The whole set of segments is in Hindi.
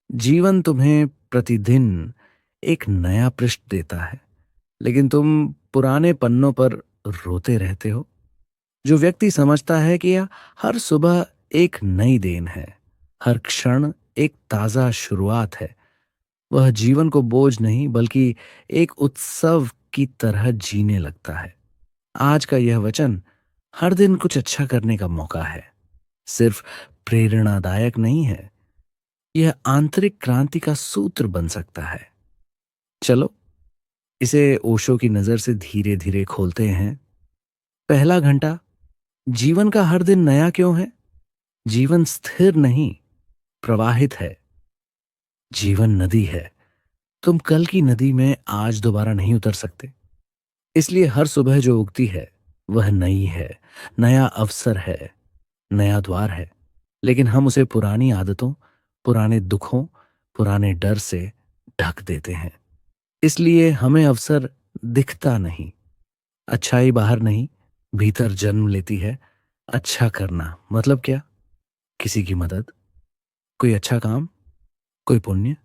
जीवन तुम्हें प्रतिदिन एक नया पृष्ठ देता है, लेकिन तुम पुराने पन्नों पर रोते रहते हो। जो व्यक्ति समझता है कि यह हर सुबह एक नई देन है, हर क्षण एक ताजा शुरुआत है, वह जीवन को बोझ नहीं बल्कि एक उत्सव की तरह जीने लगता है। आज का यह वचन हर दिन कुछ अच्छा करने का मौका है, सिर्फ प्रेरणादायक नहीं है, यह आंतरिक क्रांति का सूत्र बन सकता है। चलो इसे ओशो की नजर से धीरे धीरे खोलते हैं। पहला घंटा, जीवन का हर दिन नया क्यों है? जीवन स्थिर नहीं, प्रवाहित है। जीवन नदी है, तुम कल की नदी में आज दोबारा नहीं उतर सकते। इसलिए हर सुबह जो उगती है वह नई है, नया अवसर है, नया द्वार है। लेकिन हम उसे पुरानी आदतों, पुराने दुखों, पुराने डर से ढक देते हैं। इसलिए हमें अवसर दिखता नहीं। अच्छाई बाहर नहीं, भीतर जन्म लेती है। अच्छा करना मतलब क्या? किसी की मदद, कोई अच्छा काम, कोई पुण्य।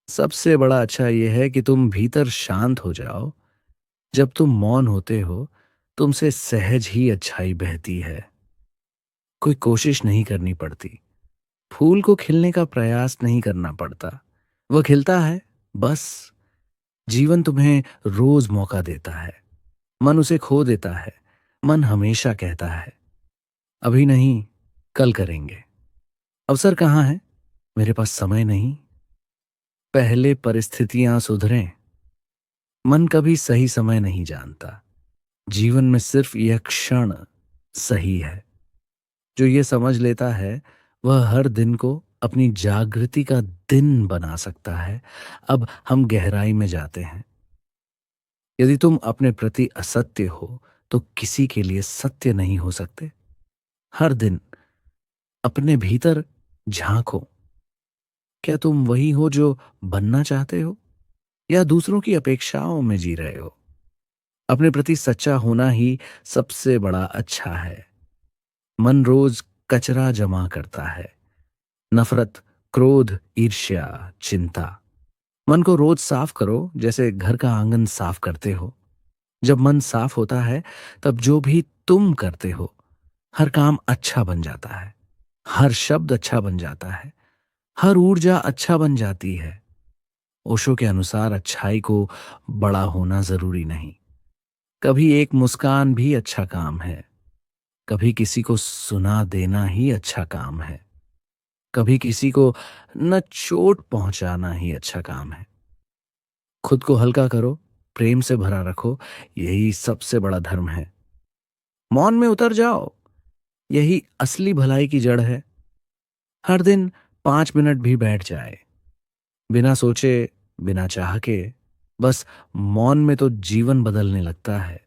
सबसे बड़ा अच्छा यह है कि तुम भीतर शांत हो जाओ। जब तुम मौन होते हो, तुमसे सहज ही अच्छाई बहती है। कोई कोशिश नहीं करनी पड़ती। फूल को खिलने का प्रयास नहीं करना पड़ता, वह खिलता है बस। जीवन तुम्हें रोज मौका देता है, मन उसे खो देता है। मन हमेशा कहता है अभी नहीं, कल करेंगे। अवसर कहाँ है? मेरे पास समय नहीं। पहले परिस्थितियां सुधरें। मन कभी सही समय नहीं जानता। जीवन में सिर्फ यह क्षण सही है। जो ये समझ लेता है वह हर दिन को अपनी जागृति का दिन बना सकता है। अब हम गहराई में जाते हैं। यदि तुम अपने प्रति असत्य हो तो किसी के लिए सत्य नहीं हो सकते। हर दिन अपने भीतर झांको। क्या तुम वही हो जो बनना चाहते हो, या दूसरों की अपेक्षाओं में जी रहे हो? अपने प्रति सच्चा होना ही सबसे बड़ा अच्छा है। मन रोज कचरा जमा करता है, नफरत, क्रोध, ईर्ष्या, चिंता। मन को रोज साफ करो जैसे घर का आंगन साफ करते हो। जब मन साफ होता है तब जो भी तुम करते हो, हर काम अच्छा बन जाता है, हर शब्द अच्छा बन जाता है, हर ऊर्जा अच्छा बन जाती है। ओशो के अनुसार अच्छाई को बड़ा होना जरूरी नहीं। कभी एक मुस्कान भी अच्छा काम है। कभी किसी को सुना देना ही अच्छा काम है। कभी किसी को न चोट पहुंचाना ही अच्छा काम है। खुद को हल्का करो, प्रेम से भरा रखो, यही सबसे बड़ा धर्म है। मौन में उतर जाओ, यही असली भलाई की जड़ है। हर दिन 5 मिनट भी बैठ जाए, बिना सोचे, बिना चाह के, बस मौन में, तो जीवन बदलने लगता है।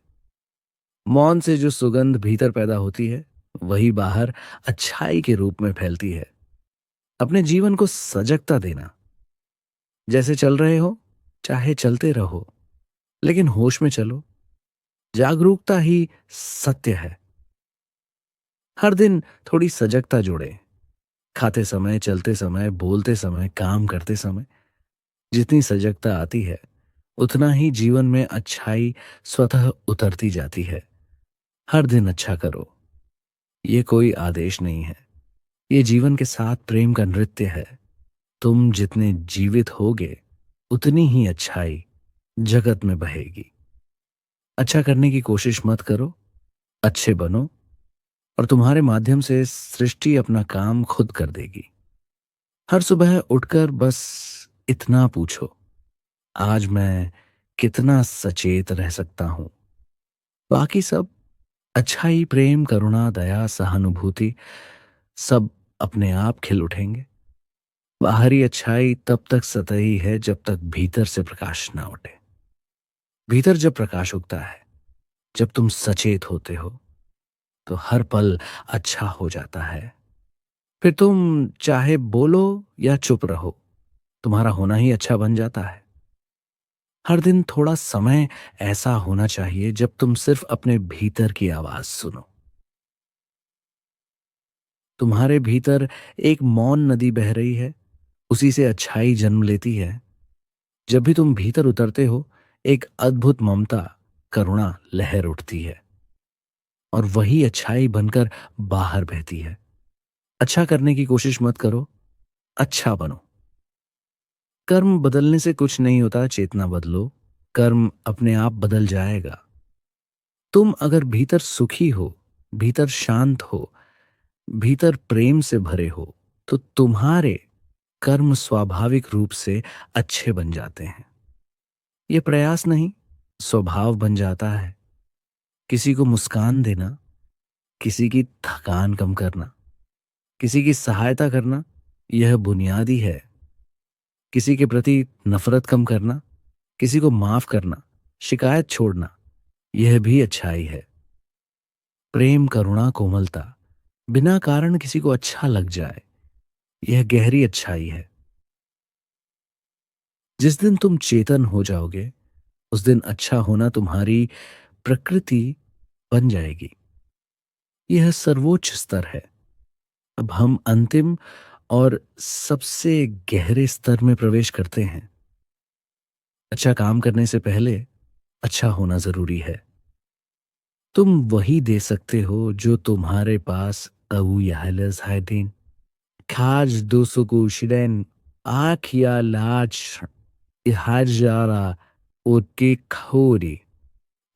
मौन से जो सुगंध भीतर पैदा होती है वही बाहर अच्छाई के रूप में फैलती है। अपने जीवन को सजगता देना। जैसे चल रहे हो चाहे चलते रहो, लेकिन होश में चलो। जागरूकता ही सत्य है। हर दिन थोड़ी सजगता जोड़े। खाते समय, चलते समय, बोलते समय, काम करते समय। जितनी सजगता आती है उतना ही जीवन में अच्छाई स्वतः उतरती जाती है। हर दिन अच्छा करो। ये कोई आदेश नहीं है, ये जीवन के साथ प्रेम का नृत्य है। तुम जितने जीवित होगे उतनी ही अच्छाई जगत में बहेगी। अच्छा करने की कोशिश मत करो, अच्छे बनो, और तुम्हारे माध्यम से सृष्टि अपना काम खुद कर देगी। हर सुबह उठकर बस इतना पूछो, आज मैं कितना सचेत रह सकता हूं? बाकी सब, अच्छाई, प्रेम, करुणा, दया, सहानुभूति, सब अपने आप खिल उठेंगे। बाहरी अच्छाई तब तक सतही है जब तक भीतर से प्रकाश ना उठे। भीतर जब प्रकाश उगता है, जब तुम सचेत होते हो, तो हर पल अच्छा हो जाता है। फिर तुम चाहे बोलो या चुप रहो, तुम्हारा होना ही अच्छा बन जाता है। हर दिन थोड़ा समय ऐसा होना चाहिए जब तुम सिर्फ अपने भीतर की आवाज सुनो। तुम्हारे भीतर एक मौन नदी बह रही है, उसी से अच्छाई जन्म लेती है। जब भी तुम भीतर उतरते हो, एक अद्भुत ममता, करुणा लहर उठती है और वही अच्छाई बनकर बाहर बहती है। अच्छा करने की कोशिश मत करो, अच्छा बनो। कर्म बदलने से कुछ नहीं होता, चेतना बदलो, कर्म अपने आप बदल जाएगा। तुम अगर भीतर सुखी हो, भीतर शांत हो, भीतर प्रेम से भरे हो, तो तुम्हारे कर्म स्वाभाविक रूप से अच्छे बन जाते हैं। ये प्रयास नहीं, स्वभाव बन जाता है। किसी को मुस्कान देना, किसी की थकान कम करना, किसी की सहायता करना, यह बुनियादी है। किसी के प्रति नफरत कम करना, किसी को माफ करना, शिकायत छोड़ना, यह भी अच्छाई है। प्रेम, करुणा, कोमलता, बिना कारण किसी को अच्छा लग जाए, यह गहरी अच्छाई है। जिस दिन तुम चेतन हो जाओगे, उस दिन अच्छा होना तुम्हारी प्रकृति बन जाएगी। यह सर्वोच्च स्तर है। अब हम अंतिम और सबसे गहरे स्तर में प्रवेश करते हैं। अच्छा काम करने से पहले अच्छा होना जरूरी है। तुम वही दे सकते हो जो तुम्हारे पास अवुयाहलस हाइडीन खाज दोसोको शिडेन आखिया लाच इहाजारा ओके खोरी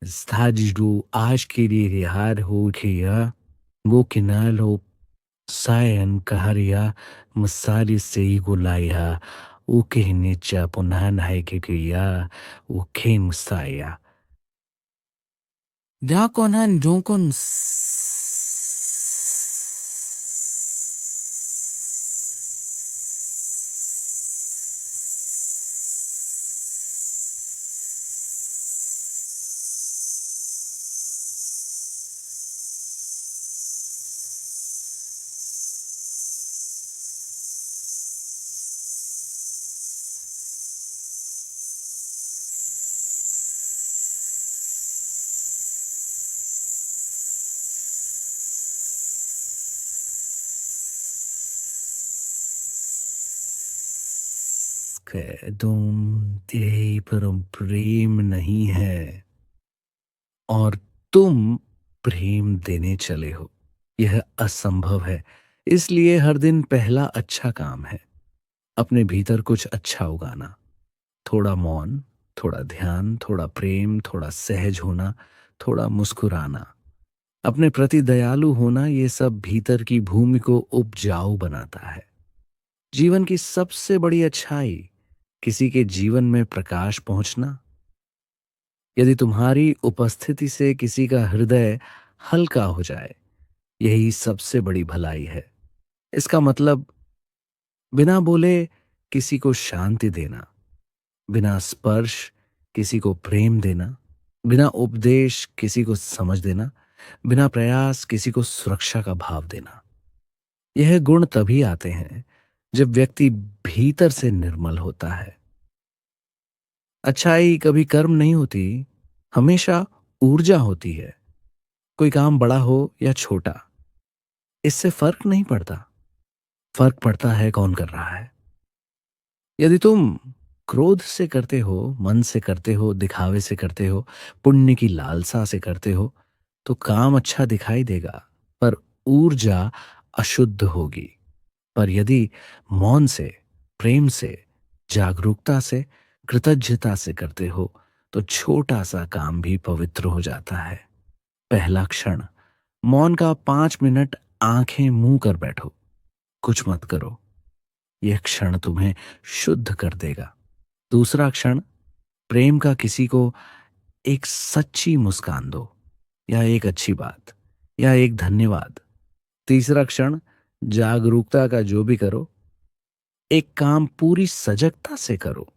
स्ताजिडो आज के लिए रिहार हो गया वो किनालो sayan kaharia masari seigulaya ukehinicha punahan haikikuya uken saya Dakonan jonkon तुम तेरी परम प्रेम नहीं है और तुम प्रेम देने चले हो। यह असंभव है। इसलिए हर दिन पहला अच्छा काम है अपने भीतर कुछ अच्छा उगाना। थोड़ा मौन, थोड़ा ध्यान, थोड़ा प्रेम, थोड़ा सहज होना, थोड़ा मुस्कुराना, अपने प्रति दयालु होना, ये सब भीतर की भूमि को उपजाऊ बनाता है। जीवन की सबसे बड़ी अच्छाई किसी के जीवन में प्रकाश पहुंचना। यदि तुम्हारी उपस्थिति से किसी का हृदय हल्का हो जाए, यही सबसे बड़ी भलाई है। इसका मतलब बिना बोले किसी को शांति देना, बिना स्पर्श किसी को प्रेम देना, बिना उपदेश किसी को समझ देना, बिना प्रयास किसी को सुरक्षा का भाव देना। यह गुण तभी आते हैं जब व्यक्ति भीतर से निर्मल होता है। अच्छाई कभी कर्म नहीं होती, हमेशा ऊर्जा होती है। कोई काम बड़ा हो या छोटा, इससे फर्क नहीं पड़ता। फर्क पड़ता है कौन कर रहा है। यदि तुम क्रोध से करते हो, मन से करते हो, दिखावे से करते हो, पुण्य की लालसा से करते हो, तो काम अच्छा दिखाई देगा, पर ऊर्जा अशुद्ध होगी। पर यदि मौन से, प्रेम से, जागरूकता से, कृतज्ञता से करते हो, तो छोटा सा काम भी पवित्र हो जाता है। पहला क्षण, मौन का 5 मिनट आंखें मूं कर बैठो, कुछ मत करो। यह क्षण तुम्हें शुद्ध कर देगा। दूसरा क्षण, प्रेम का, किसी को एक सच्ची मुस्कान दो, या एक अच्छी बात, या एक धन्यवाद। तीसरा क्षण, जागरूकता का, जो भी करो, एक काम पूरी सजगता से करो।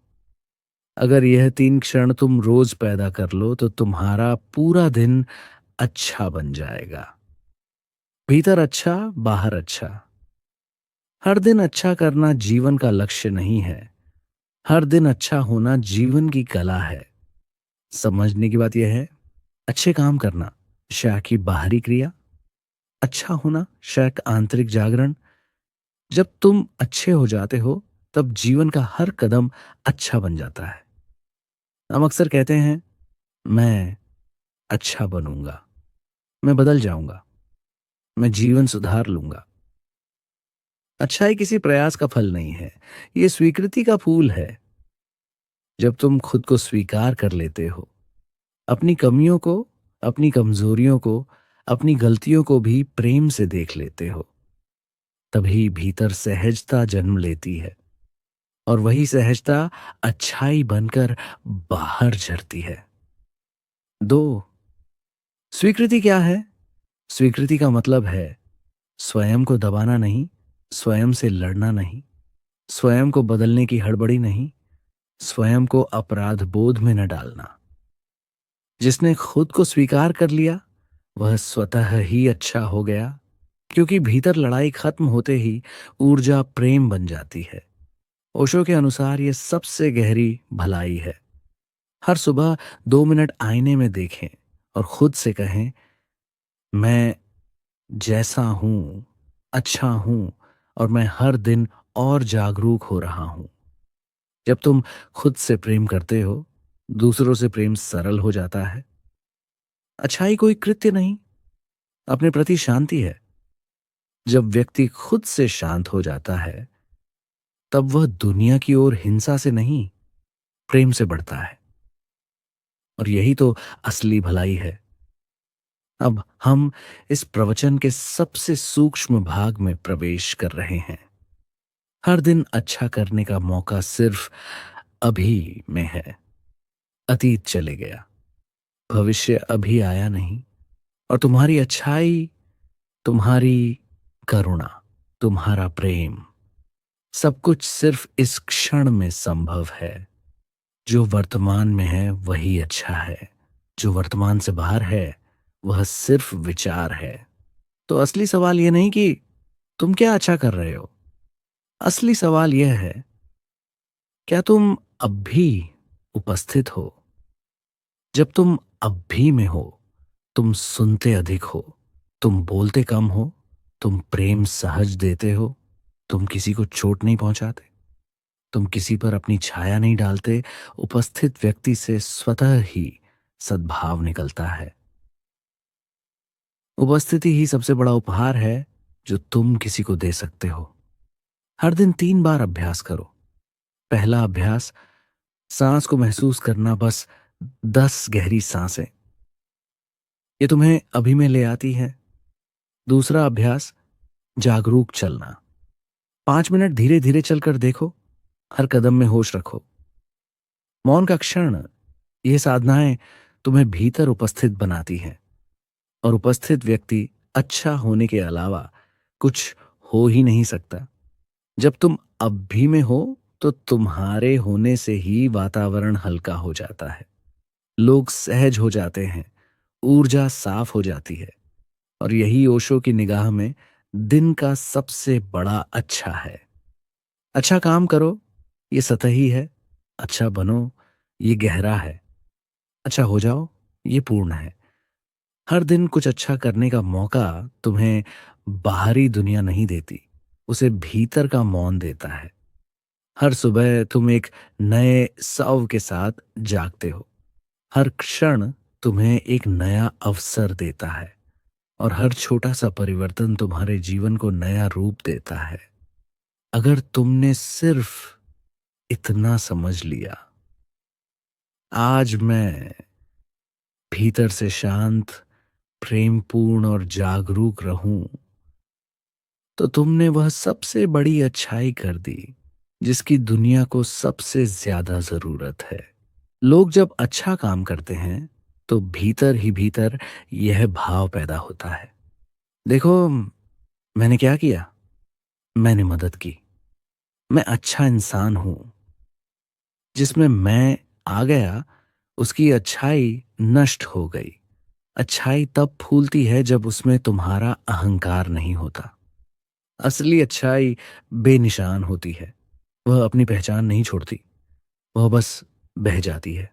अगर यह 3 क्षण तुम रोज पैदा कर लो, तो तुम्हारा पूरा दिन अच्छा बन जाएगा। भीतर अच्छा, बाहर अच्छा। हर दिन अच्छा करना जीवन का लक्ष्य नहीं है, हर दिन अच्छा होना जीवन की कला है। समझने की बात यह है, अच्छे काम करना शाह की बाहरी क्रिया, अच्छा होना शाह का आंतरिक जागरण। जब तुम अच्छे हो जाते हो, तब जीवन का हर कदम अच्छा बन जाता है। हम अक्सर कहते हैं, मैं अच्छा बनूंगा, मैं बदल जाऊंगा, मैं जीवन सुधार लूंगा। अच्छाई किसी प्रयास का फल नहीं है, ये स्वीकृति का फूल है। जब तुम खुद को स्वीकार कर लेते हो, अपनी कमियों को, अपनी कमजोरियों को, अपनी गलतियों को भी प्रेम से देख लेते हो, तभी भीतर सहजता जन्म लेती है। और वही सहजता अच्छाई बनकर बाहर झरती है। दो, स्वीकृति क्या है? स्वीकृति का मतलब है स्वयं को दबाना नहीं, स्वयं से लड़ना नहीं, स्वयं को बदलने की हड़बड़ी नहीं, स्वयं को अपराध बोध में न डालना। जिसने खुद को स्वीकार कर लिया, वह स्वतः ही अच्छा हो गया, क्योंकि भीतर लड़ाई खत्म होते ही ऊर्जा प्रेम बन जाती है। ओशो के अनुसार यह सबसे गहरी भलाई है। हर सुबह 2 मिनट आईने में देखें और खुद से कहें, मैं जैसा हूं अच्छा हूं, और मैं हर दिन और जागरूक हो रहा हूं। जब तुम खुद से प्रेम करते हो, दूसरों से प्रेम सरल हो जाता है। अच्छाई कोई कृत्य नहीं, अपने प्रति शांति है। जब व्यक्ति खुद से शांत हो जाता है, तब वह दुनिया की ओर हिंसा से नहीं, प्रेम से बढ़ता है। और यही तो असली भलाई है। अब हम इस प्रवचन के सबसे सूक्ष्म भाग में प्रवेश कर रहे हैं। हर दिन अच्छा करने का मौका सिर्फ अभी में है। अतीत चले गया, भविष्य अभी आया नहीं। और तुम्हारी अच्छाई, तुम्हारी करुणा, तुम्हारा प्रेम, सब कुछ सिर्फ इस क्षण में संभव है। जो वर्तमान में है वही अच्छा है। जो वर्तमान से बाहर है, वह सिर्फ विचार है। तो असली सवाल यह नहीं कि तुम क्या अच्छा कर रहे हो। असली सवाल यह है, क्या तुम अब भी उपस्थित हो? जब तुम अब भी में हो, तुम सुनते अधिक हो, तुम बोलते कम हो, तुम प्रेम सहज देते हो, तुम किसी को चोट नहीं पहुंचाते, तुम किसी पर अपनी छाया नहीं डालते। उपस्थित व्यक्ति से स्वतः ही सद्भाव निकलता है। उपस्थिति ही सबसे बड़ा उपहार है जो तुम किसी को दे सकते हो। हर दिन 3 बार अभ्यास करो। पहला अभ्यास, सांस को महसूस करना, बस 10 गहरी सांसें। ये तुम्हें अभी में ले आती है। दूसरा अभ्यास, जागरूक चलना। 5 मिनट धीरे धीरे चलकर देखो, हर कदम में होश रखो। मौन का क्षण, ये साधनाएं तुम्हें भीतर उपस्थित बनाती हैं। और उपस्थित व्यक्ति अच्छा होने के अलावा कुछ हो ही नहीं सकता। जब तुम अब भी में हो, तो तुम्हारे होने से ही वातावरण हल्का हो जाता है। लोग सहज हो जाते हैं, ऊर्जा साफ हो जाती है। और यही ओशो की निगाह में दिन का सबसे बड़ा अच्छा है। अच्छा काम करो, ये सतही है। अच्छा बनो, ये गहरा है। अच्छा हो जाओ, ये पूर्ण है। हर दिन कुछ अच्छा करने का मौका तुम्हें बाहरी दुनिया नहीं देती, उसे भीतर का मौन देता है। हर सुबह तुम एक नए सौव के साथ जागते हो। हर क्षण तुम्हें एक नया अवसर देता है। और हर छोटा सा परिवर्तन तुम्हारे जीवन को नया रूप देता है। अगर तुमने सिर्फ इतना समझ लिया, आज मैं भीतर से शांत, प्रेमपूर्ण और जागरूक रहूं, तो तुमने वह सबसे बड़ी अच्छाई कर दी जिसकी दुनिया को सबसे ज्यादा जरूरत है। लोग जब अच्छा काम करते हैं, तो भीतर ही भीतर यह भाव पैदा होता है, देखो, मैंने क्या किया, मैंने मदद की, मैं अच्छा इंसान हूं। जिसमें मैं आ गया, उसकी अच्छाई नष्ट हो गई। अच्छाई तब फूलती है जब उसमें तुम्हारा अहंकार नहीं होता। असली अच्छाई बेनिशान होती है। वह अपनी पहचान नहीं छोड़ती, वह बस बह जाती है।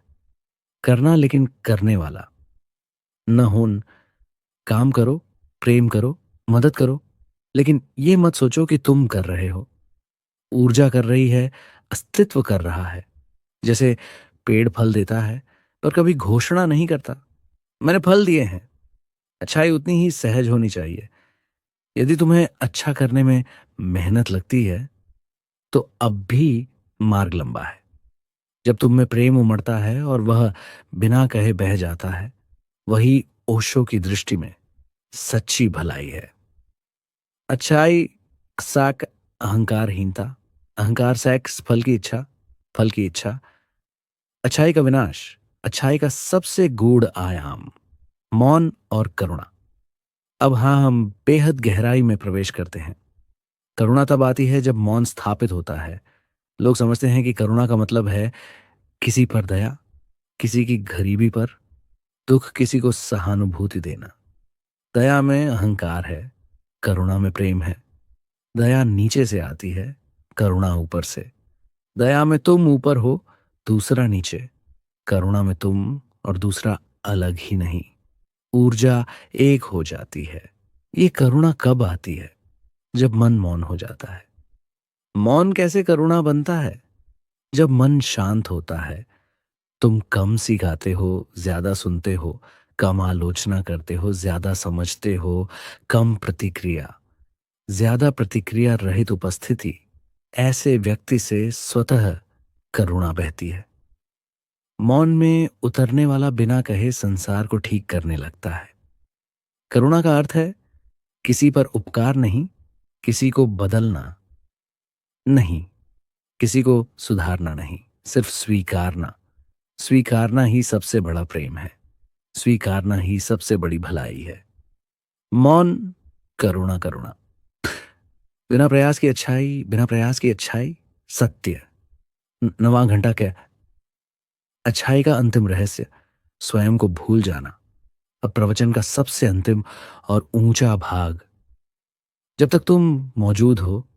करना, लेकिन करने वाला न होन। काम करो, प्रेम करो, मदद करो, लेकिन ये मत सोचो कि तुम कर रहे हो। ऊर्जा कर रही है, अस्तित्व कर रहा है। जैसे पेड़ फल देता है पर कभी घोषणा नहीं करता, मैंने फल दिए हैं। अच्छाई उतनी ही सहज होनी चाहिए। यदि तुम्हें अच्छा करने में मेहनत लगती है तो अब भी मार्ग लंबा है। जब तुम में प्रेम उमड़ता है और वह बिना कहे बह जाता है, वही ओशो की दृष्टि में सच्ची भलाई है। अच्छाई साक अहंकारहीनता, अहंकार सेक्स फल की इच्छा, अच्छाई का विनाश, अच्छाई का सबसे गूढ़ आयाम, मौन और करुणा। अब हाँ, हम बेहद गहराई में प्रवेश करते हैं। करुणा तब आती है जब मौन स्थापित होता है। लोग समझते हैं कि करुणा का मतलब है किसी पर दया, किसी की गरीबी पर दुख, किसी को सहानुभूति देना। दया में अहंकार है, करुणा में प्रेम है। दया नीचे से आती है, करुणा ऊपर से। दया में तुम ऊपर हो, दूसरा नीचे। करुणा में तुम और दूसरा अलग ही नहीं। ऊर्जा एक हो जाती है। ये करुणा कब आती है? जब मन मौन हो जाता है। मौन कैसे करुणा बनता है? जब मन शांत होता है। तुम कम सिखाते हो, ज्यादा सुनते हो, कम आलोचना करते हो, ज्यादा समझते हो, कम प्रतिक्रिया। ज्यादा प्रतिक्रिया रहित उपस्थिति, ऐसे व्यक्ति से स्वतः करुणा बहती है। मौन में उतरने वाला बिना कहे संसार को ठीक करने लगता है। करुणा का अर्थ है किसी पर उपकार नहीं, किसी को बदलना नहीं, किसी को सुधारना नहीं, सिर्फ स्वीकारना। स्वीकारना ही सबसे बड़ा प्रेम है। स्वीकारना ही सबसे बड़ी भलाई है। मौन, करुणा, करुणा। बिना प्रयास की अच्छाई, बिना प्रयास की अच्छाई, सत्य। नवां घंटा क्या? अच्छाई का अंतिम रहस्य स्वयं को भूल जाना। अब प्रवचन का सबसे अंतिम और ऊंचा भाग। जब तक तुम मौजूद हो,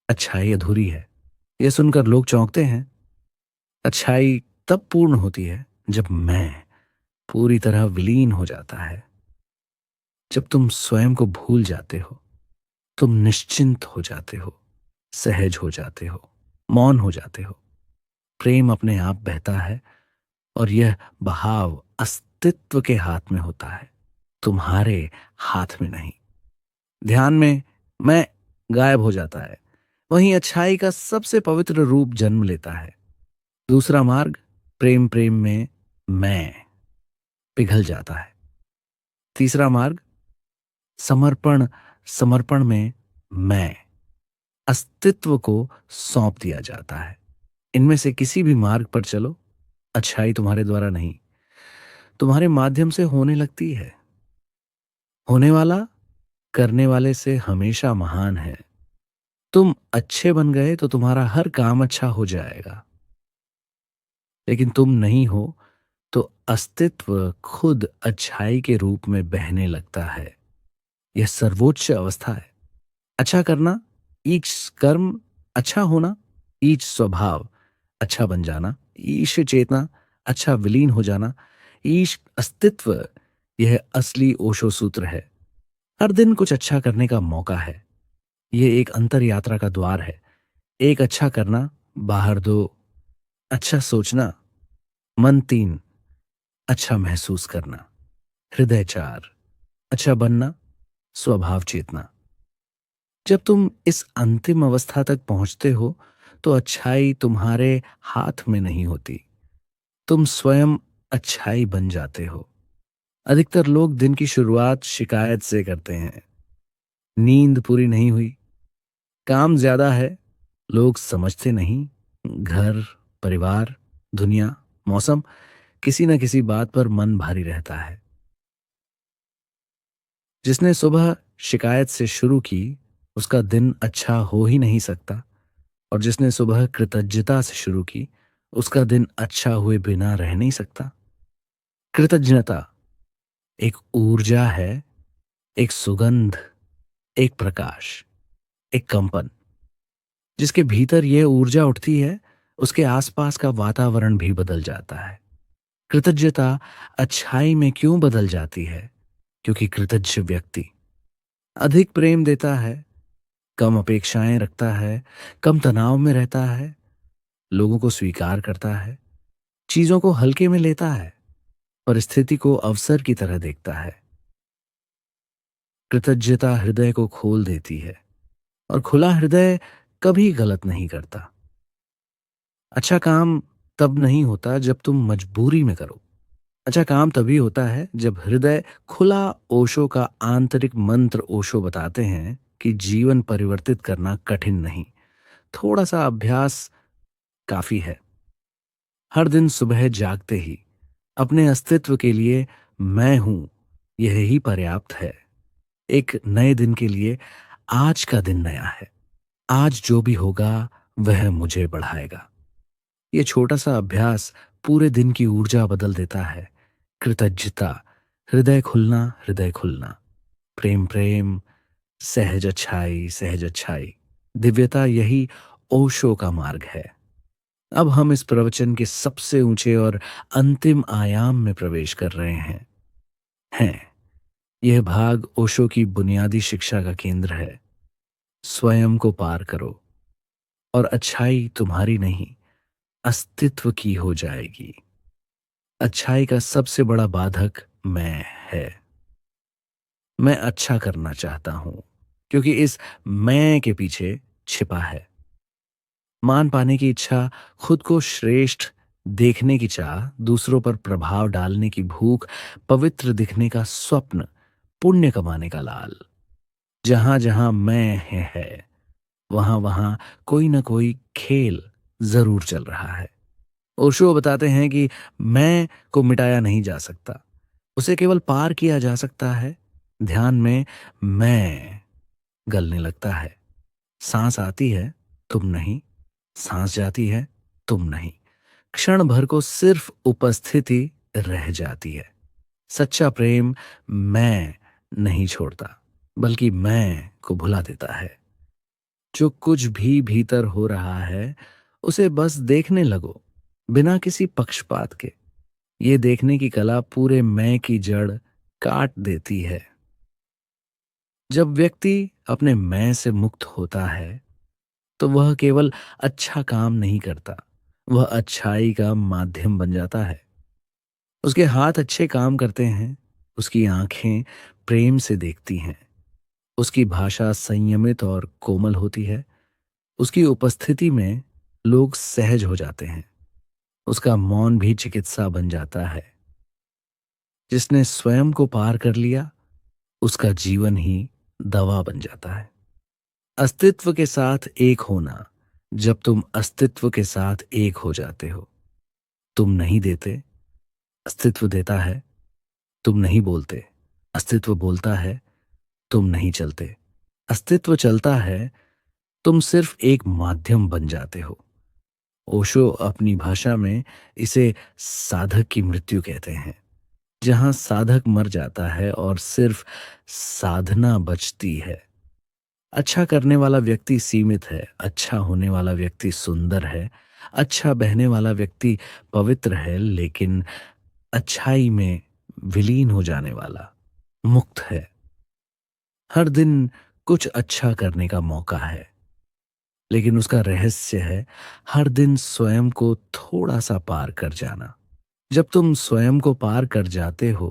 अच्छाई अधूरी है। यह सुनकर लोग चौंकते हैं। अच्छाई तब पूर्ण होती है जब मैं पूरी तरह विलीन हो जाता है। जब तुम स्वयं को भूल जाते हो, तुम निश्चिंत हो जाते हो, सहज हो जाते हो, मौन हो जाते हो। प्रेम अपने आप बहता है और यह बहाव अस्तित्व के हाथ में होता है, तुम्हारे हाथ में नहीं। ध्यान में मैं गायब हो जाता है। वहीं अच्छाई का सबसे पवित्र रूप जन्म लेता है। दूसरा मार्ग, प्रेम प्रेम में मैं पिघल जाता है। तीसरा मार्ग, समर्पण समर्पण में मैं अस्तित्व को सौंप दिया जाता है। इनमें से किसी भी मार्ग पर चलो, अच्छाई तुम्हारे द्वारा नहीं, तुम्हारे माध्यम से होने लगती है। होने वाला करने वाले से हमेशा महान है। तुम अच्छे बन गए तो तुम्हारा हर काम अच्छा हो जाएगा। लेकिन तुम नहीं हो तो अस्तित्व खुद अच्छाई के रूप में बहने लगता है। यह सर्वोच्च अवस्था है। अच्छा करना, ईच कर्म अच्छा होना, ईच स्वभाव अच्छा बन जाना, ईश चेतना अच्छा विलीन हो जाना, ईश अस्तित्व, यह असली ओशो सूत्र है। हर दिन कुछ अच्छा करने का मौका है। यह एक अंतर यात्रा का द्वार है। एक अच्छा करना, बाहर दो अच्छा सोचना, मन तीन अच्छा महसूस करना, हृदय चार अच्छा बनना, स्वभाव चेतना। जब तुम इस अंतिम अवस्था तक पहुंचते हो तो अच्छाई तुम्हारे हाथ में नहीं होती, तुम स्वयं अच्छाई बन जाते हो। अधिकतर लोग दिन की शुरुआत शिकायत से करते हैं। नींद पूरी नहीं हुई, काम ज्यादा है, लोग समझते नहीं, घर, परिवार, दुनिया, मौसम, किसी न किसी बात पर मन भारी रहता है। जिसने सुबह शिकायत से शुरू की, उसका दिन अच्छा हो ही नहीं सकता। और जिसने सुबह कृतज्ञता से शुरू की, उसका दिन अच्छा हुए बिना रह नहीं सकता। कृतज्ञता एक ऊर्जा है, एक सुगंध, एक प्रकाश, एक कंपन। जिसके भीतर यह ऊर्जा उठती है, उसके आसपास का वातावरण भी बदल जाता है। कृतज्ञता अच्छाई में क्यों बदल जाती है? क्योंकि कृतज्ञ व्यक्ति अधिक प्रेम देता है, कम अपेक्षाएं रखता है, कम तनाव में रहता है, लोगों को स्वीकार करता है, चीजों को हल्के में लेता है, परिस्थिति को अवसर की तरह देखता है। कृतज्ञता हृदय को खोल देती है और खुला हृदय कभी गलत नहीं करता। अच्छा काम तब नहीं होता जब तुम मजबूरी में करो। अच्छा काम तभी होता है जब हृदय खुला। ओशो का आंतरिक मंत्र ओशो बताते हैं कि जीवन परिवर्तित करना कठिन नहीं, थोड़ा सा अभ्यास काफी है। हर दिन सुबह जागते ही अपने अस्तित्व के लिए मैं हूं, यही पर्याप्त है। एक नए दिन के लिए आज का दिन नया है। आज जो भी होगा वह मुझे बढ़ाएगा। ये छोटा सा अभ्यास पूरे दिन की ऊर्जा बदल देता है। कृतज्ञता, हृदय खुलना, हृदय खुलना, प्रेम प्रेम, सहज अच्छाई, सहज अच्छाई, दिव्यता, यही ओशो का मार्ग है। अब हम इस प्रवचन के सबसे ऊंचे और अंतिम आयाम में प्रवेश कर रहे हैं। यह भाग ओशो की बुनियादी शिक्षा का केंद्र है। स्वयं को पार करो और अच्छाई तुम्हारी नहीं, अस्तित्व की हो जाएगी। अच्छाई का सबसे बड़ा बाधक मैं है। मैं अच्छा करना चाहता हूं क्योंकि इस मैं के पीछे छिपा है मान पाने की इच्छा, खुद को श्रेष्ठ देखने की चाह, दूसरों पर प्रभाव डालने की भूख, पवित्र दिखने का स्वप्न, पुण्य कमाने का लाल। जहां जहां मैं है वहां वहां कोई ना कोई खेल जरूर चल रहा है। ओशो बताते हैं कि मैं को मिटाया नहीं जा सकता, उसे केवल पार किया जा सकता है। ध्यान में मैं गलने लगता है। सांस आती है, तुम नहीं। सांस जाती है, तुम नहीं। क्षण भर को सिर्फ उपस्थिति रह जाती है। सच्चा प्रेम मैं नहीं छोड़ता, बल्कि मैं को भुला देता है। जो कुछ भी भीतर हो रहा है उसे बस देखने लगो, बिना किसी पक्षपात के। ये देखने की कला पूरे मैं की जड़ काट देती है। जब व्यक्ति अपने मैं से मुक्त होता है तो वह केवल अच्छा काम नहीं करता, वह अच्छाई का माध्यम बन जाता है। उसके हाथ अच्छे काम करते हैं, उसकी आंखें प्रेम से देखती हैं, उसकी भाषा संयमित और कोमल होती है, उसकी उपस्थिति में लोग सहज हो जाते हैं, उसका मौन भी चिकित्सा बन जाता है। जिसने स्वयं को पार कर लिया उसका जीवन ही दवा बन जाता है। अस्तित्व के साथ एक होना, जब तुम अस्तित्व के साथ एक हो जाते हो, तुम नहीं देते, अस्तित्व देता है। तुम नहीं बोलते, अस्तित्व बोलता है। तुम नहीं चलते, अस्तित्व चलता है। तुम सिर्फ एक माध्यम बन जाते हो। ओशो अपनी भाषा में इसे साधक की मृत्यु कहते हैं, जहां साधक मर जाता है और सिर्फ साधना बचती है। अच्छा करने वाला व्यक्ति सीमित है, अच्छा होने वाला व्यक्ति सुंदर है, अच्छा बहने वाला व्यक्ति पवित्र है, लेकिन अच्छाई में विलीन हो जाने वाला मुक्त है। हर दिन कुछ अच्छा करने का मौका है, लेकिन उसका रहस्य है हर दिन स्वयं को थोड़ा सा पार कर जाना। जब तुम स्वयं को पार कर जाते हो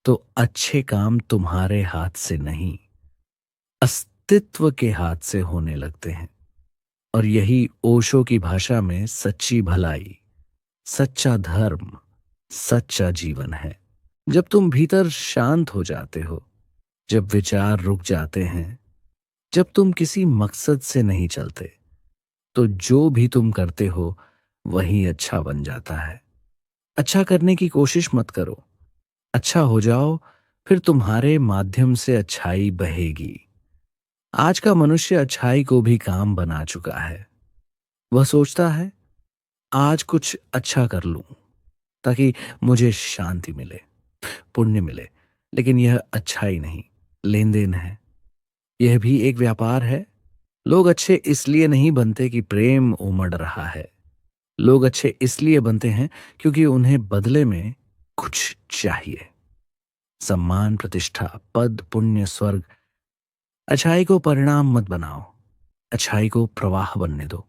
तो अच्छे काम तुम्हारे हाथ से नहीं, अस्तित्व के हाथ से होने लगते हैं। और यही ओशो की भाषा में सच्ची भलाई, सच्चा धर्म, सच्चा जीवन है। जब तुम भीतर शांत हो जाते हो, जब विचार रुक जाते हैं, जब तुम किसी मकसद से नहीं चलते, तो जो भी तुम करते हो वही अच्छा बन जाता है। अच्छा करने की कोशिश मत करो, अच्छा हो जाओ, फिर तुम्हारे माध्यम से अच्छाई बहेगी। आज का मनुष्य अच्छाई को भी काम बना चुका है। वह सोचता है आज कुछ अच्छा कर लूं ताकि मुझे शांति मिले, पुण्य मिले। लेकिन यह अच्छाई नहीं, लेन देन है। यह भी एक व्यापार है। लोग अच्छे इसलिए नहीं बनते कि प्रेम उमड़ रहा है। लोग अच्छे इसलिए बनते हैं क्योंकि उन्हें बदले में कुछ चाहिए। सम्मान, प्रतिष्ठा, पद, पुण्य, स्वर्ग, अच्छाई को परिणाम मत बनाओ, अच्छाई को प्रवाह बनने दो।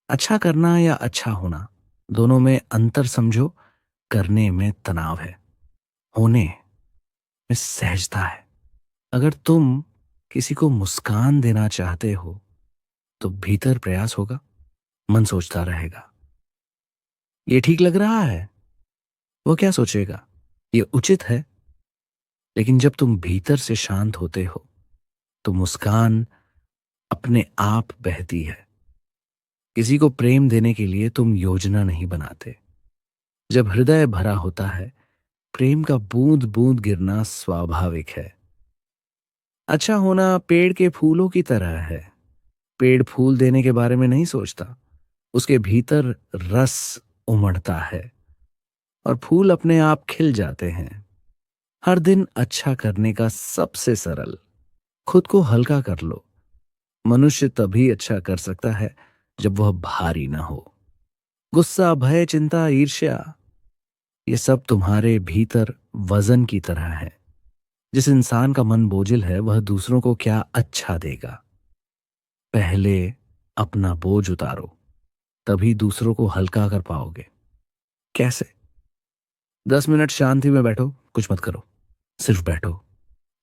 अच्छा करना या अच्छा होना, दोनों में अंतर समझो। करने में तनाव है, होने में सहजता है। अगर तुम किसी को मुस्कान देना चाहते हो तो भीतर प्रयास होगा, मन सोचता रहेगा, ये ठीक लग रहा है, वो क्या सोचेगा, ये उचित है। लेकिन जब तुम भीतर से शांत होते हो तो मुस्कान अपने आप बहती है। किसी को प्रेम देने के लिए तुम योजना नहीं बनाते। जब हृदय भरा होता है, प्रेम का बूंद बूंद गिरना स्वाभाविक है। अच्छा होना पेड़ के फूलों की तरह है। पेड़ फूल देने के बारे में नहीं सोचता, उसके भीतर रस उमड़ता है और फूल अपने आप खिल जाते हैं। हर दिन अच्छा करने का सबसे सरल, खुद को हल्का कर लो। मनुष्य तभी अच्छा कर सकता है जब वह भारी ना हो। गुस्सा, भय, चिंता, ईर्ष्या, ये सब तुम्हारे भीतर वजन की तरह है। जिस इंसान का मन बोझिल है वह दूसरों को क्या अच्छा देगा। पहले अपना बोझ उतारो, तभी दूसरों को हल्का कर पाओगे। कैसे? 10 मिनट शांति में बैठो, कुछ मत करो, सिर्फ बैठो।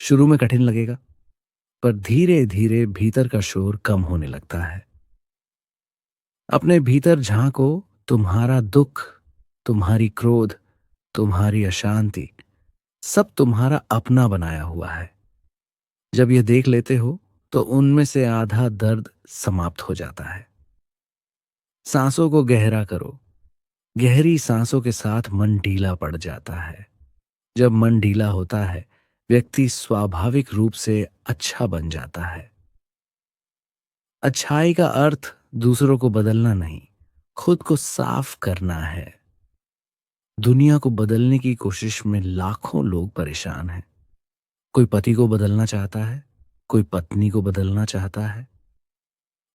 शुरू में कठिन लगेगा, पर धीरे धीरे भीतर का शोर कम होने लगता है। अपने भीतर झांको। तुम्हारा दुख, तुम्हारी क्रोध, तुम्हारी अशांति, सब तुम्हारा अपना बनाया हुआ है। जब यह देख लेते हो तो उनमें से आधा दर्द समाप्त हो जाता है। सांसों को गहरा करो। गहरी सांसों के साथ मन ढीला पड़ जाता है। जब मन ढीला होता है, व्यक्ति स्वाभाविक रूप से अच्छा बन जाता है। अच्छाई का अर्थ दूसरों को बदलना नहीं, खुद को साफ करना है। दुनिया को बदलने की कोशिश में लाखों लोग परेशान हैं। कोई पति को बदलना चाहता है, कोई पत्नी को बदलना चाहता है,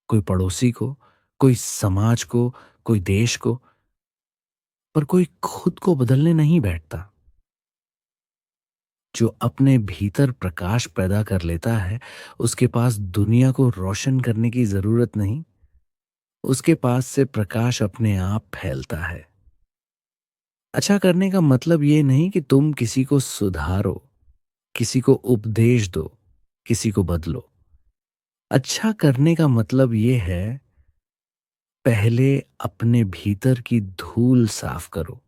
कोई पड़ोसी को, कोई समाज को, कोई देश को, पर कोई खुद को बदलने नहीं बैठता। जो अपने भीतर प्रकाश पैदा कर लेता है, उसके पास दुनिया को रोशन करने की जरूरत नहीं, उसके पास से प्रकाश अपने आप फैलता है। अच्छा करने का मतलब ये नहीं कि तुम किसी को सुधारो, किसी को उपदेश दो, किसी को बदलो। अच्छा करने का मतलब ये है, पहले अपने भीतर की धूल साफ करो।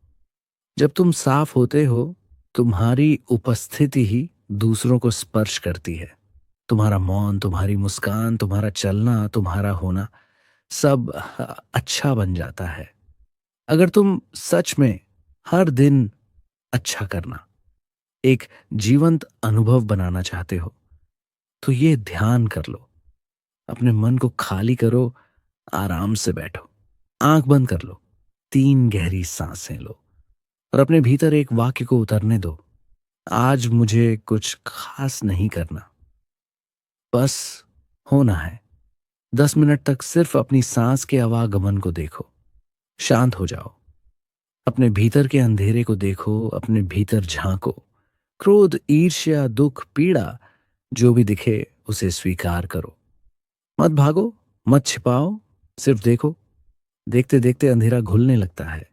जब तुम साफ होते हो, तुम्हारी उपस्थिति ही दूसरों को स्पर्श करती है। तुम्हारा मौन, तुम्हारी मुस्कान, तुम्हारा चलना, तुम्हारा होना, सब अच्छा बन जाता है। अगर तुम सच में हर दिन अच्छा करना एक जीवंत अनुभव बनाना चाहते हो तो ये ध्यान कर लो। अपने मन को खाली करो, आराम से बैठो, आंख बंद कर लो, 3 गहरी सांसें लो और अपने भीतर एक वाक्य को उतरने दो। आज मुझे कुछ खास नहीं करना, बस होना है। 10 मिनट तक सिर्फ अपनी सांस के आवागमन को देखो। शांत हो जाओ, अपने भीतर के अंधेरे को देखो, अपने भीतर झांको। क्रोध, ईर्ष्या, दुख, पीड़ा, जो भी दिखे उसे स्वीकार करो। मत भागो, मत छिपाओ, सिर्फ देखो। देखते देखते अंधेरा घुलने लगता है,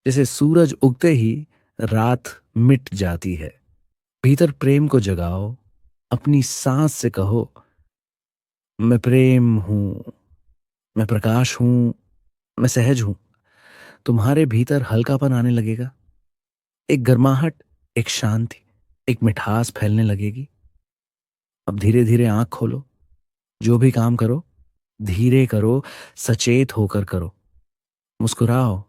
जैसे सूरज उगते ही रात मिट जाती है। भीतर प्रेम को जगाओ। अपनी सांस से कहो, मैं प्रेम हूं, मैं प्रकाश हूं, मैं सहज हूं। तुम्हारे भीतर हल्कापन आने लगेगा, एक गर्माहट, एक शांति, एक मिठास फैलने लगेगी। अब धीरे धीरे आंख खोलो। जो भी काम करो, धीरे करो, सचेत होकर करो। मुस्कुराओ,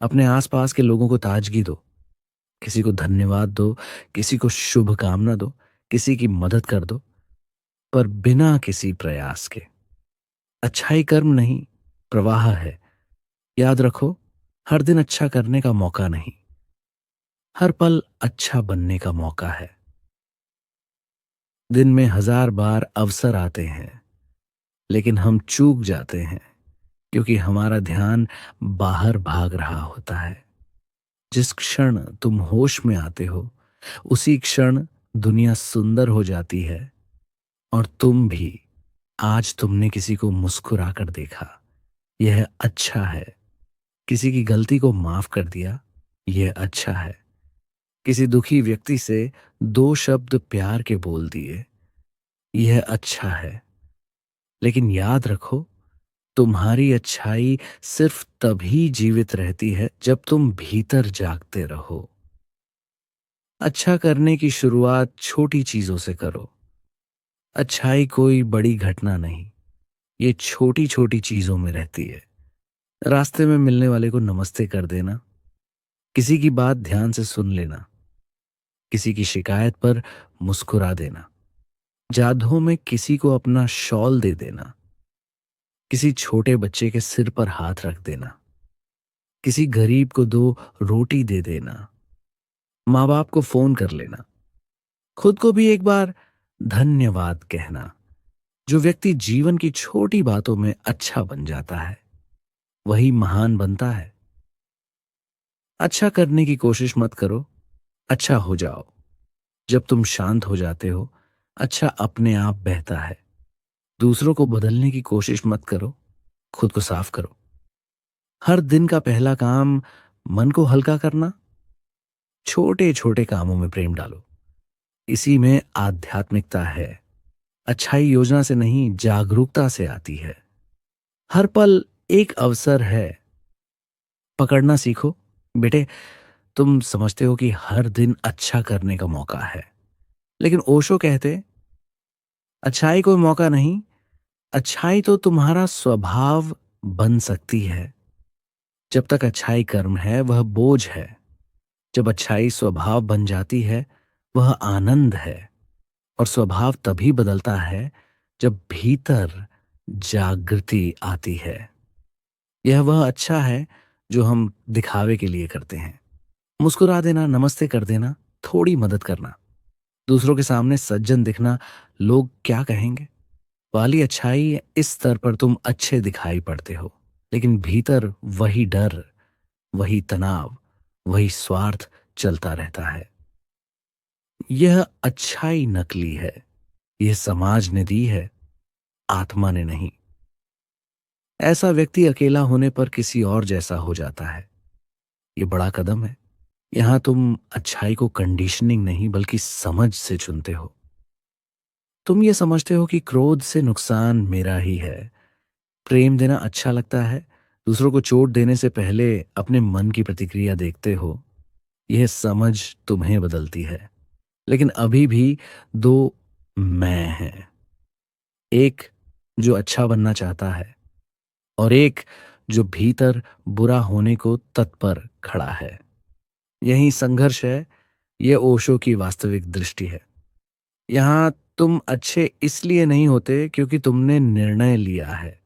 अपने आसपास के लोगों को ताजगी दो। किसी को धन्यवाद दो, किसी को शुभकामना दो, किसी की मदद कर दो, पर बिना किसी प्रयास के। अच्छाई कर्म नहीं, प्रवाह है। याद रखो, हर दिन अच्छा करने का मौका नहीं, हर पल अच्छा बनने का मौका है। दिन में 1000 बार अवसर आते हैं, लेकिन हम चूक जाते हैं क्योंकि हमारा ध्यान बाहर भाग रहा होता है। जिस क्षण तुम होश में आते हो, उसी क्षण दुनिया सुंदर हो जाती है। और तुम भी, आज तुमने किसी को मुस्कुरा कर देखा, यह अच्छा है। किसी की गलती को माफ कर दिया, यह अच्छा है। किसी दुखी व्यक्ति से दो शब्द प्यार के बोल दिए, यह अच्छा है। लेकिन याद रखो, तुम्हारी अच्छाई सिर्फ तभी जीवित रहती है जब तुम भीतर जागते रहो। अच्छा करने की शुरुआत छोटी चीजों से करो। अच्छाई कोई बड़ी घटना नहीं, ये छोटी छोटी चीजों में रहती है। रास्ते में मिलने वाले को नमस्ते कर देना, किसी की बात ध्यान से सुन लेना, किसी की शिकायत पर मुस्कुरा देना, जादुओं में किसी को अपना शॉल दे देना, किसी छोटे बच्चे के सिर पर हाथ रख देना, किसी गरीब को दो रोटी दे देना, माँ बाप को फोन कर लेना, खुद को भी एक बार धन्यवाद कहना। जो व्यक्ति जीवन की छोटी बातों में अच्छा बन जाता है, वही महान बनता है। अच्छा करने की कोशिश मत करो, अच्छा हो जाओ। जब तुम शांत हो जाते हो, अच्छा अपने आप बहता है। दूसरों को बदलने की कोशिश मत करो, खुद को साफ करो। हर दिन का पहला काम मन को हल्का करना, छोटे छोटे कामों में प्रेम डालो। इसी में आध्यात्मिकता है। अच्छाई योजना से नहीं, जागरूकता से आती है। हर पल एक अवसर है, पकड़ना सीखो। बेटे, तुम समझते हो कि हर दिन अच्छा करने का मौका है, लेकिन ओशो कहते, अच्छाई कोई मौका नहीं, अच्छाई तो तुम्हारा स्वभाव बन सकती है। जब तक अच्छाई कर्म है, वह बोझ है। जब अच्छाई स्वभाव बन जाती है, वह आनंद है। और स्वभाव तभी बदलता है जब भीतर जागृति आती है। यह वह अच्छा है जो हम दिखावे के लिए करते हैं। मुस्कुरा देना, नमस्ते कर देना, थोड़ी मदद करना, दूसरों के सामने सज्जन दिखना, लोग क्या कहेंगे वाली अच्छाई। इस स्तर पर तुम अच्छे दिखाई पड़ते हो, लेकिन भीतर वही डर, वही तनाव, वही स्वार्थ चलता रहता है। यह अच्छाई नकली है, यह समाज ने दी है, आत्मा ने नहीं। ऐसा व्यक्ति अकेला होने पर किसी और जैसा हो जाता है। यह बड़ा कदम है। यहां तुम अच्छाई को कंडीशनिंग नहीं, बल्कि समझ से चुनते हो। तुम ये समझते हो कि क्रोध से नुकसान मेरा ही है, प्रेम देना अच्छा लगता है, दूसरों को चोट देने से पहले अपने मन की प्रतिक्रिया देखते हो। यह समझ तुम्हें बदलती है। लेकिन अभी भी दो मैं हैं, एक जो अच्छा बनना चाहता है, और एक जो भीतर बुरा होने को तत्पर खड़ा है। यही संघर्ष है, यह ओशो की वास्तविक दृष्टि है। यहां तुम अच्छे इसलिए नहीं होते क्योंकि तुमने निर्णय लिया है।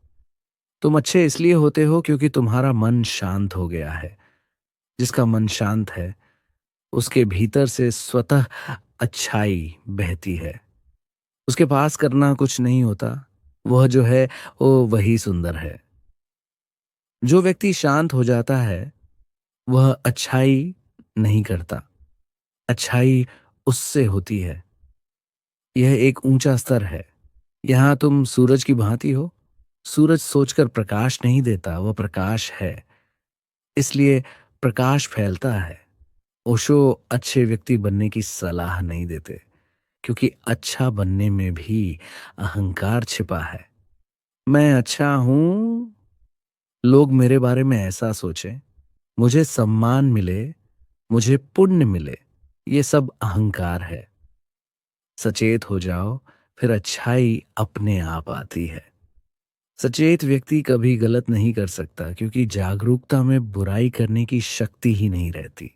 तुम अच्छे इसलिए होते हो क्योंकि तुम्हारा मन शांत हो गया है। जिसका मन शांत है, उसके भीतर से स्वतः अच्छाई बहती है। उसके पास करना कुछ नहीं होता, वह जो है वो वही सुंदर है। जो व्यक्ति शांत हो जाता है, वह अच्छाई नहीं करता, अच्छाई उससे होती है। यह एक ऊंचा स्तर है। यहां तुम सूरज की भांति हो। सूरज सोचकर प्रकाश नहीं देता, वह प्रकाश है, इसलिए प्रकाश फैलता है। ओशो अच्छे व्यक्ति बनने की सलाह नहीं देते, क्योंकि अच्छा बनने में भी अहंकार छिपा है। मैं अच्छा हूं, लोग मेरे बारे में ऐसा सोचें, मुझे सम्मान मिले, मुझे पुण्य मिले, ये सब अहंकार है। सचेत हो जाओ, फिर अच्छाई अपने आप आती है। सचेत व्यक्ति कभी गलत नहीं कर सकता, क्योंकि जागरूकता में बुराई करने की शक्ति ही नहीं रहती।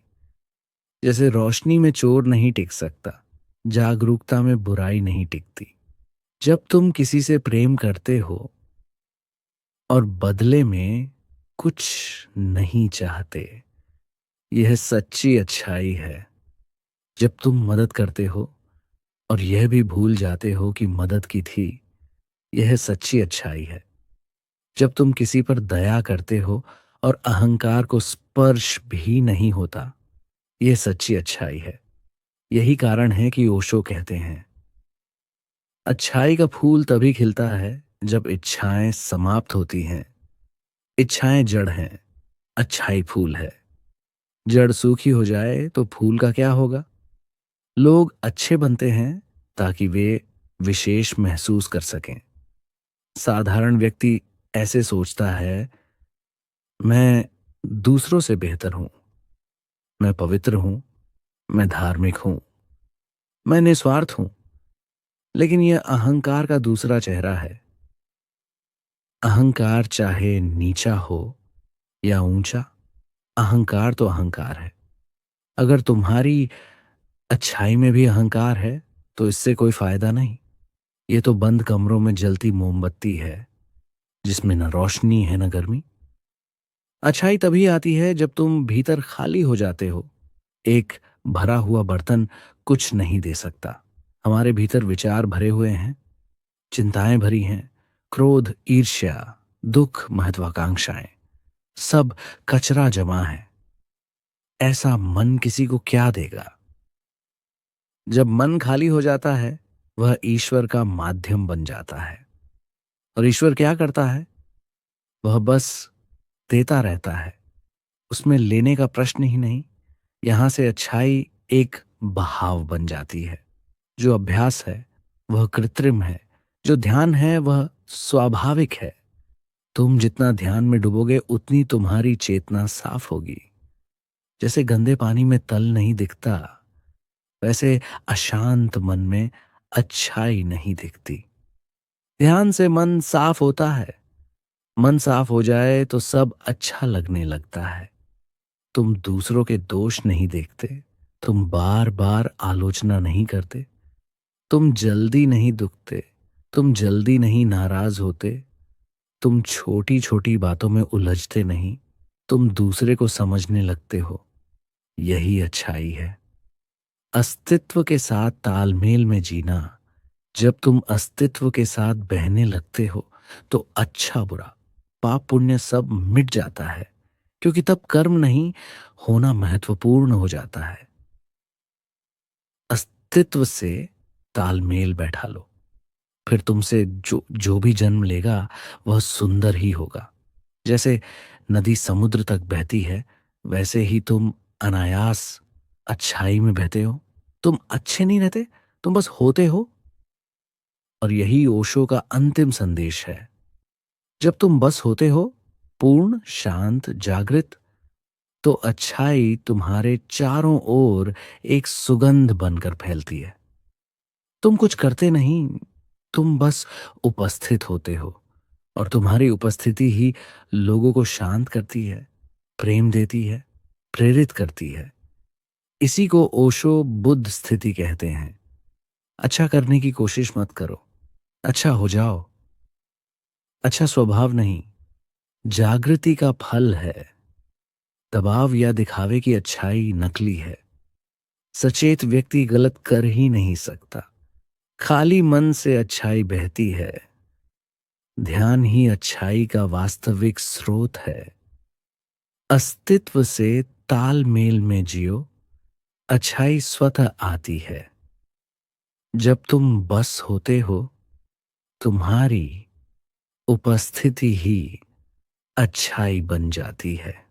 जैसे रोशनी में चोर नहीं टिक सकता, जागरूकता में बुराई नहीं टिकती। जब तुम किसी से प्रेम करते हो और बदले में कुछ नहीं चाहते, यह सच्ची अच्छाई है। जब तुम मदद करते हो और यह भी भूल जाते हो कि मदद की थी, यह सच्ची अच्छाई है। जब तुम किसी पर दया करते हो और अहंकार को स्पर्श भी नहीं होता, यह सच्ची अच्छाई है। यही कारण है कि ओशो कहते हैं, अच्छाई का फूल तभी खिलता है जब इच्छाएं समाप्त होती हैं। इच्छाएं जड़ हैं, अच्छाई फूल है। जड़ सूखी हो जाए तो फूल का क्या होगा? लोग अच्छे बनते हैं ताकि वे विशेष महसूस कर सकें। साधारण व्यक्ति ऐसे सोचता है, मैं दूसरों से बेहतर हूं, मैं पवित्र हूं, मैं धार्मिक हूं, मैं निस्वार्थ हूं। लेकिन यह अहंकार का दूसरा चेहरा है। अहंकार चाहे नीचा हो या ऊंचा, अहंकार तो अहंकार है। अगर तुम्हारी अच्छाई में भी अहंकार है तो इससे कोई फायदा नहीं। ये तो बंद कमरों में जलती मोमबत्ती है जिसमें न रोशनी है न गर्मी। अच्छाई तभी आती है जब तुम भीतर खाली हो जाते हो। एक भरा हुआ बर्तन कुछ नहीं दे सकता। हमारे भीतर विचार भरे हुए हैं, चिंताएं भरी हैं, क्रोध, ईर्ष्या, दुख, महत्वाकांक्षाएं, सब कचरा जमा है। ऐसा मन किसी को क्या देगा? जब मन खाली हो जाता है, वह ईश्वर का माध्यम बन जाता है। और ईश्वर क्या करता है? वह बस देता रहता है। उसमें लेने का प्रश्न ही नहीं। यहां से अच्छाई एक बहाव बन जाती है। जो अभ्यास है वह कृत्रिम है, जो ध्यान है वह स्वाभाविक है। तुम जितना ध्यान में डूबोगे उतनी तुम्हारी चेतना साफ होगी। जैसे गंदे पानी में तल नहीं दिखता, वैसे अशांत मन में अच्छाई नहीं दिखती। ध्यान से मन साफ होता है। मन साफ हो जाए तो सब अच्छा लगने लगता है। तुम दूसरों के दोष नहीं देखते, तुम बार बार आलोचना नहीं करते, तुम जल्दी नहीं दुखते, तुम जल्दी नहीं नाराज होते, तुम छोटी छोटी बातों में उलझते नहीं, तुम दूसरे को समझने लगते हो। यही अच्छाई है। अस्तित्व के साथ तालमेल में जीना। जब तुम अस्तित्व के साथ बहने लगते हो तो अच्छा बुरा, पाप पुण्य सब मिट जाता है, क्योंकि तब कर्म नहीं, होना महत्वपूर्ण हो जाता है। अस्तित्व से तालमेल बैठा लो, फिर तुमसे जो जो भी जन्म लेगा वह सुंदर ही होगा। जैसे नदी समुद्र तक बहती है, वैसे ही तुम अनायास अच्छाई में बहते हो। तुम अच्छे नहीं रहते, तुम बस होते हो। और यही ओशो का अंतिम संदेश है। जब तुम बस होते हो, पूर्ण, शांत, जागृत, तो अच्छाई तुम्हारे चारों ओर एक सुगंध बनकर फैलती है। तुम कुछ करते नहीं, तुम बस उपस्थित होते हो। और तुम्हारी उपस्थिति ही लोगों को शांत करती है, प्रेम देती है, प्रेरित करती है। इसी को ओशो बुद्ध स्थिति कहते हैं। अच्छा करने की कोशिश मत करो, अच्छा हो जाओ। अच्छा स्वभाव नहीं, जागृति का फल है। दबाव या दिखावे की अच्छाई नकली है। सचेत व्यक्ति गलत कर ही नहीं सकता। खाली मन से अच्छाई बहती है। ध्यान ही अच्छाई का वास्तविक स्रोत है। अस्तित्व से तालमेल में जियो, अच्छाई स्वतः आती है। जब तुम बस होते हो, तुम्हारी उपस्थिति ही अच्छाई बन जाती है।